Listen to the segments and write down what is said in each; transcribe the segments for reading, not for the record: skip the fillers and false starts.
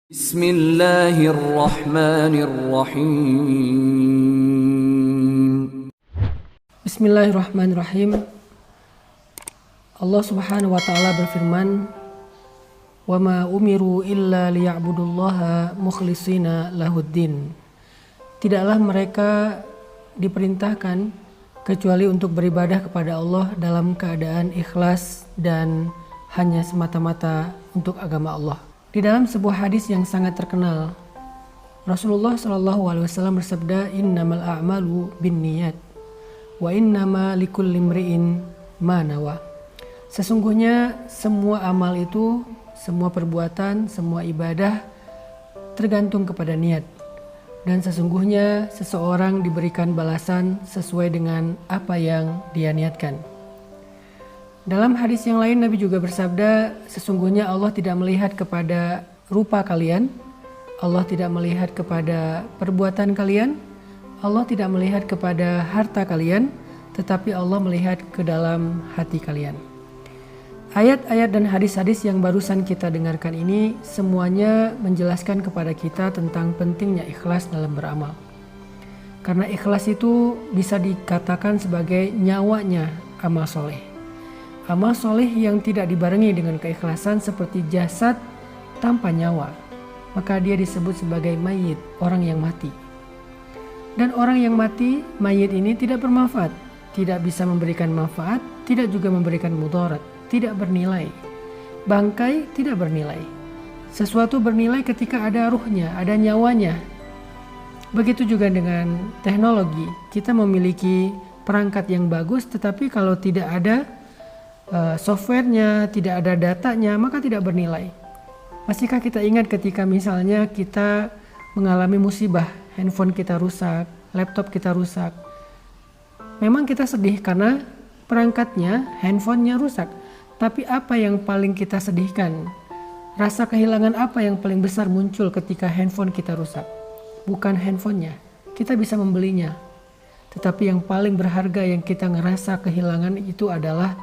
Bismillahirrahmanirrahim. Bismillahirrahmanirrahim. Allah Subhanahu wa taala berfirman, "Wa ma umiru illa liya'budullaha mukhlishina lahuddin." Tidaklah mereka diperintahkan kecuali untuk beribadah kepada Allah dalam keadaan ikhlas dan hanya semata-mata untuk agama Allah. Di dalam sebuah hadis yang sangat terkenal, Rasulullah SAW bersabda, "Innamal a'malu binniyat wa innama likulli imri'in ma nawa." Sesungguhnya semua amal itu, semua perbuatan, semua ibadah tergantung kepada niat. Dan sesungguhnya seseorang diberikan balasan sesuai dengan apa yang dia niatkan. Dalam hadis yang lain Nabi juga bersabda, sesungguhnya Allah tidak melihat kepada rupa kalian, Allah tidak melihat kepada perbuatan kalian, Allah tidak melihat kepada harta kalian, tetapi Allah melihat ke dalam hati kalian. Ayat-ayat dan hadis-hadis yang barusan kita dengarkan ini semuanya menjelaskan kepada kita tentang pentingnya ikhlas dalam beramal. Karena ikhlas itu bisa dikatakan sebagai nyawanya amal soleh. Amal soleh yang tidak dibarengi dengan keikhlasan seperti jasad tanpa nyawa, maka dia disebut sebagai mayit, orang yang mati. Dan orang yang mati, mayit ini tidak bermanfaat, tidak bisa memberikan manfaat, tidak juga memberikan mudarat, tidak bernilai. Bangkai tidak bernilai. Sesuatu bernilai ketika ada ruhnya, ada nyawanya. Begitu juga dengan teknologi, kita memiliki perangkat yang bagus, tetapi kalau tidak ada softwarenya, tidak ada datanya, maka tidak bernilai. Masihkah kita ingat ketika misalnya kita mengalami musibah, handphone kita rusak, laptop kita rusak. Memang kita sedih karena perangkatnya, handphonenya rusak. Tapi apa yang paling kita sedihkan? Rasa kehilangan apa yang paling besar muncul ketika handphone kita rusak? Bukan handphonenya, kita bisa membelinya. Tetapi yang paling berharga yang kita ngerasa kehilangan itu adalah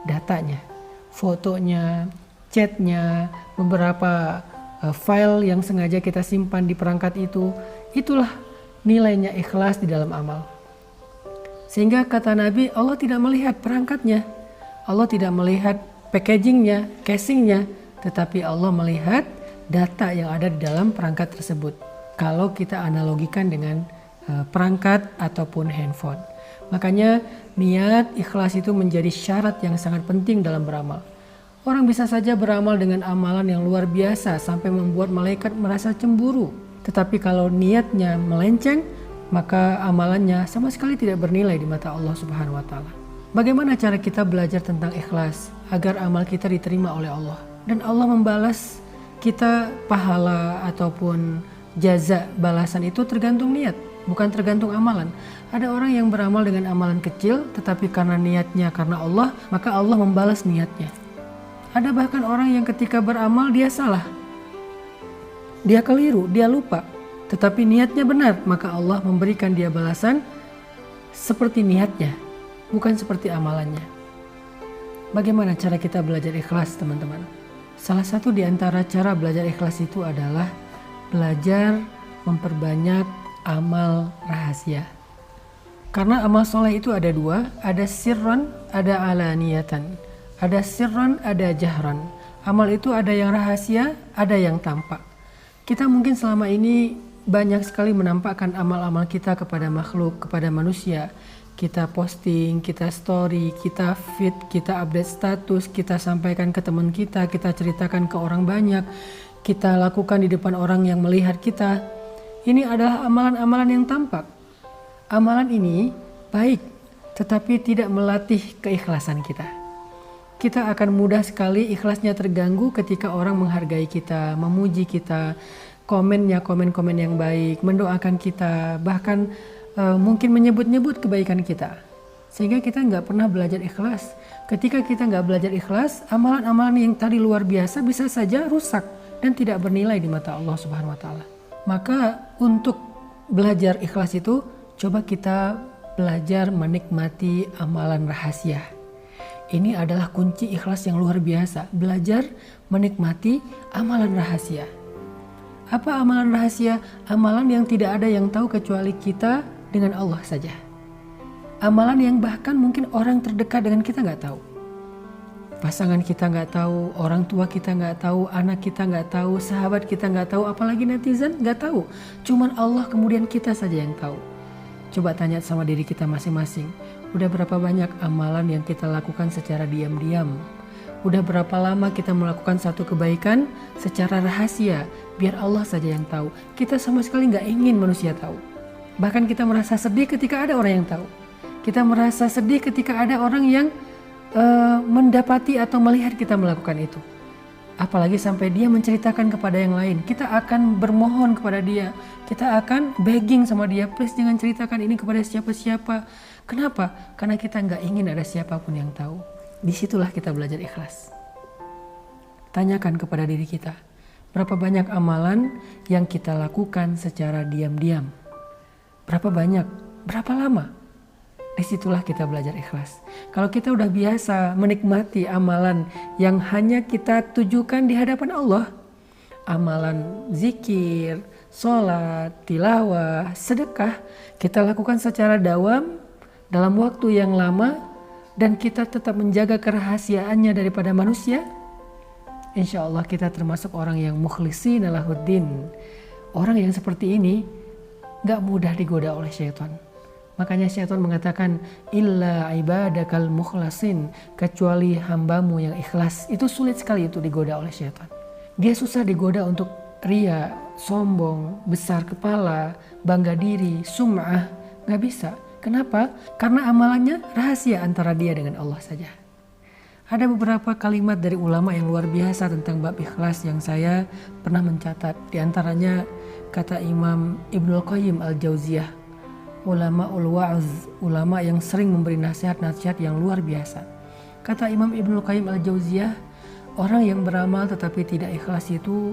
datanya, fotonya, chatnya, beberapa file yang sengaja kita simpan di perangkat itu. Itulah nilainya ikhlas di dalam amal. Sehingga kata Nabi, Allah tidak melihat perangkatnya, Allah tidak melihat packagingnya, casingnya, tetapi Allah melihat data yang ada di dalam perangkat tersebut. Kalau kita analogikan dengan perangkat ataupun handphone. Makanya niat ikhlas itu menjadi syarat yang sangat penting dalam beramal. Orang bisa saja beramal dengan amalan yang luar biasa sampai membuat malaikat merasa cemburu. Tetapi kalau niatnya melenceng, maka amalannya sama sekali tidak bernilai di mata Allah Subhanahu wa taala. Bagaimana cara kita belajar tentang ikhlas agar amal kita diterima oleh Allah dan Allah membalas kita pahala ataupun jaza balasan itu tergantung niat, bukan tergantung amalan. Ada orang yang beramal dengan amalan kecil, tetapi karena niatnya karena Allah, maka Allah membalas niatnya. Ada bahkan orang yang ketika beramal dia salah, dia keliru, dia lupa, tetapi niatnya benar, maka Allah memberikan dia balasan seperti niatnya, bukan seperti amalannya. Bagaimana cara kita belajar ikhlas, teman-teman? Salah satu di antara cara belajar ikhlas itu adalah belajar memperbanyak amal rahasia. Karena amal soleh itu ada dua, ada sirron, ada alaniyatan. Ada sirron, ada jahran. Amal itu ada yang rahasia, ada yang tampak. Kita mungkin selama ini banyak sekali menampakkan amal-amal kita kepada makhluk, kepada manusia. Kita posting, kita story, kita feed, kita update status, kita sampaikan ke teman kita ceritakan ke orang banyak, kita lakukan di depan orang yang melihat kita. Ini adalah amalan-amalan yang tampak. Amalan ini baik, tetapi tidak melatih keikhlasan kita. Kita akan mudah sekali ikhlasnya terganggu ketika orang menghargai kita, memuji kita, komennya komen-komen yang baik, mendoakan kita, bahkan mungkin menyebut-nyebut kebaikan kita. Sehingga kita nggak pernah belajar ikhlas. Ketika kita nggak belajar ikhlas, amalan-amalan yang tadi luar biasa bisa saja rusak dan tidak bernilai di mata Allah Subhanahu wa taala. Maka untuk belajar ikhlas itu, coba kita belajar menikmati amalan rahasia. Ini adalah kunci ikhlas yang luar biasa. Belajar menikmati amalan rahasia. Apa amalan rahasia? Amalan yang tidak ada yang tahu kecuali kita dengan Allah saja. Amalan yang bahkan mungkin orang terdekat dengan kita nggak tahu. Pasangan kita nggak tahu, orang tua kita nggak tahu, anak kita nggak tahu, sahabat kita nggak tahu, apalagi netizen nggak tahu. Cuman Allah kemudian kita saja yang tahu. Coba tanya sama diri kita masing-masing. Udah berapa banyak amalan yang kita lakukan secara diam-diam? Udah berapa lama kita melakukan satu kebaikan secara rahasia, biar Allah saja yang tahu. Kita sama sekali nggak ingin manusia tahu. Bahkan kita merasa sedih ketika ada orang yang tahu. Kita merasa sedih ketika ada orang yang mendapati atau melihat kita melakukan itu. Apalagi sampai dia menceritakan kepada yang lain. Kita akan bermohon kepada dia. Kita akan begging sama dia, please jangan ceritakan ini kepada siapa-siapa. Kenapa? Karena kita nggak ingin ada siapapun yang tahu. Disitulah kita belajar ikhlas. Tanyakan kepada diri kita, berapa banyak amalan yang kita lakukan secara diam-diam? Berapa banyak? Berapa lama? Disitulah kita belajar ikhlas. Kalau kita udah biasa menikmati amalan yang hanya kita tujukan di hadapan Allah, amalan zikir, sholat, tilawah, sedekah, kita lakukan secara dawam dalam waktu yang lama dan kita tetap menjaga kerahasiaannya daripada manusia, insya Allah kita termasuk orang yang mukhlisin lahuddin. Orang yang seperti ini gak mudah digoda oleh syaitan. Makanya syaitan mengatakan illa ibadakal mukhlasin, kecuali hambamu yang ikhlas. Itu sulit sekali itu digoda oleh syaitan. Dia susah digoda untuk ria, sombong, besar kepala, bangga diri, sum'ah. Gak bisa. Kenapa? Karena amalannya rahasia antara dia dengan Allah saja. Ada beberapa kalimat dari ulama yang luar biasa tentang bab ikhlas yang saya pernah mencatat. Di antaranya kata Imam Ibnul Qayyim Al-Jauziyah, ulama ul-wa'z, ulama yang sering memberi nasihat-nasihat yang luar biasa. Kata Imam Ibnul Qayyim Al-Jauziyah, orang yang beramal tetapi tidak ikhlas itu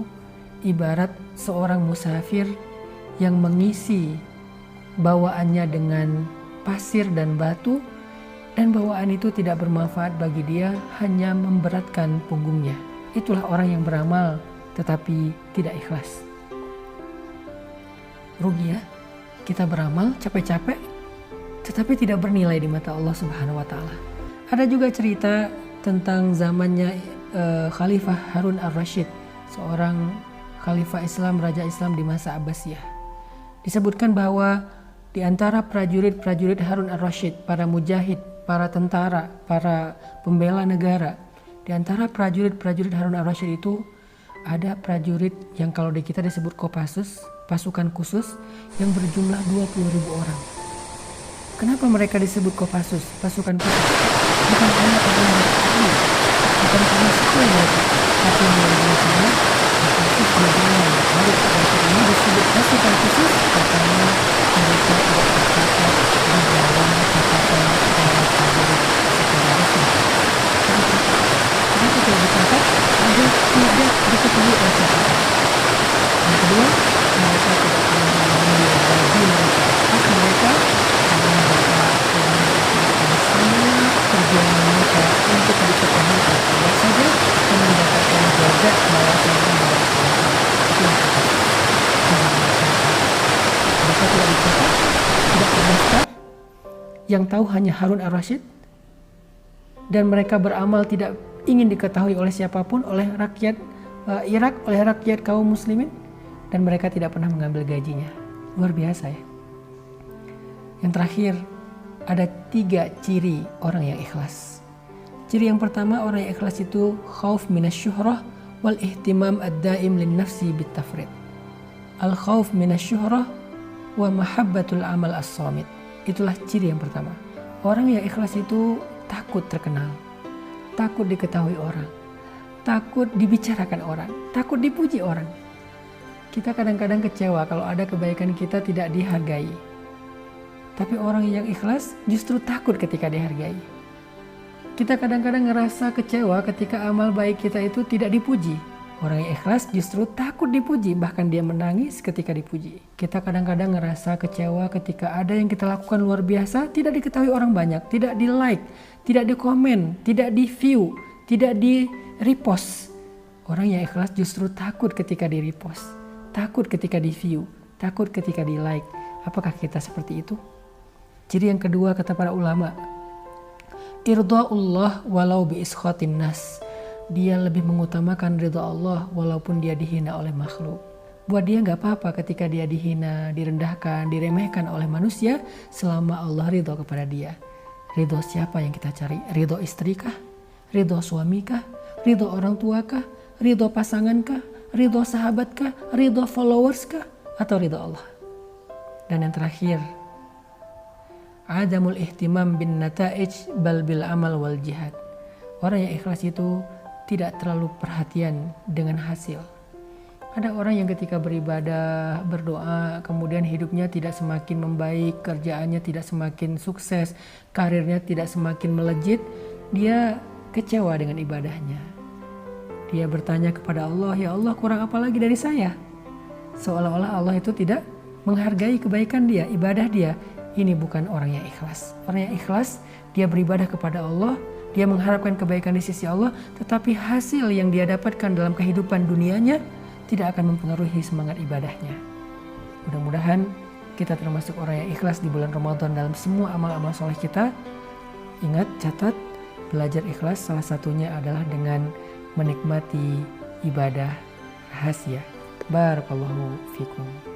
ibarat seorang musafir yang mengisi bawaannya dengan pasir dan batu, dan bawaan itu tidak bermanfaat bagi dia, hanya memberatkan punggungnya. Itulah orang yang beramal tetapi tidak ikhlas. Rugi ya, kita beramal capek-capek tetapi tidak bernilai di mata Allah Subhanahu wa taala. Ada juga cerita tentang zamannya Khalifah Harun ar-Rasyid, seorang khalifah Islam, raja Islam di masa Abbasiyah. Disebutkan bahwa di antara prajurit-prajurit Harun ar-Rasyid, para mujahid, para tentara, para pembela negara, di antara prajurit-prajurit Harun ar-Rasyid itu ada prajurit yang kalau di kita disebut Kopassus, pasukan khusus yang berjumlah 20.000 orang. Kenapa mereka disebut Kopassus, pasukan khusus? Bukan karena orang berkali, bukan karena skill mereka, tapi biasanya Kopassus berjalan. Lalu pasukan ini disebut pasukan khusus karena mereka tidak tercatat di dalam catatan para prajurit secara resmi. Kenapa tidak dicatat? Agar tidak diketahui oleh siapa. Yang kedua, mereka tidak pernah mengambil gaji mereka, hak mereka, karena mereka telah melakukan semua perjuangan mereka untuk diketahui oleh Allah saja dan mendapatkan jazat balasan dari Allah. Mereka tidak dicatat, tidak terdaftar. Yang tahu hanya Harun ar-Rasyid, dan mereka beramal tidak ingin diketahui oleh siapapun, oleh rakyat Irak, oleh rakyat kaum muslimin, dan mereka tidak pernah mengambil gajinya. Luar biasa ya. Yang terakhir, ada 3 ciri orang yang ikhlas. Ciri yang pertama, orang yang ikhlas itu khauf minasyuhrah wal ihtimam ad-daim lin nafsi bit tafrid. Al khauf minasyuhrah wa mahabbatul amal as-samit. Itulah ciri yang pertama. Orang yang ikhlas itu takut terkenal, takut diketahui orang, takut dibicarakan orang, takut dipuji orang. Kita kadang-kadang kecewa kalau ada kebaikan kita tidak dihargai. Tapi orang yang ikhlas justru takut ketika dihargai. Kita kadang-kadang ngerasa kecewa ketika amal baik kita itu tidak dipuji. Orang yang ikhlas justru takut dipuji, bahkan dia menangis ketika dipuji. Kita kadang-kadang ngerasa kecewa ketika ada yang kita lakukan luar biasa tidak diketahui orang banyak, tidak di like, tidak di komen, tidak di view, tidak di repost. Orang yang ikhlas justru takut ketika di repost, takut ketika di view, takut ketika di like. Apakah kita seperti itu? Ciri yang kedua kata para ulama, irda'ullah walau bi iskhatin nas. Dia lebih mengutamakan ridha Allah walaupun dia dihina oleh makhluk. Buat dia gak apa-apa ketika dia dihina, direndahkan, diremehkan oleh manusia selama Allah ridho kepada dia. Ridho siapa yang kita cari? Ridho istri kah? Ridho suami kah? Ridho orang tua kah? Ridho pasangan kah? Ridho sahabat kah? Ridho followers kah? Atau ridho Allah? Dan yang terakhir, adamul ihtimam bin nata'ij bal bil amal wal jihad. Orang yang ikhlas itu tidak terlalu perhatian dengan hasil. Ada orang yang ketika beribadah, berdoa, kemudian hidupnya tidak semakin membaik, kerjaannya tidak semakin sukses, karirnya tidak semakin melejit, dia kecewa dengan ibadahnya. Dia bertanya kepada Allah, ya Allah kurang apa lagi dari saya? Seolah-olah Allah itu tidak menghargai kebaikan dia, ibadah dia. Ini bukan orang yang ikhlas. Orang yang ikhlas, dia beribadah kepada Allah, dia mengharapkan kebaikan di sisi Allah, tetapi hasil yang dia dapatkan dalam kehidupan dunianya tidak akan mempengaruhi semangat ibadahnya. Mudah-mudahan kita termasuk orang yang ikhlas di bulan Ramadan dalam semua amal-amal soleh kita. Ingat, catat, belajar ikhlas salah satunya adalah dengan menikmati ibadah rahasia. Barakallahu fikum.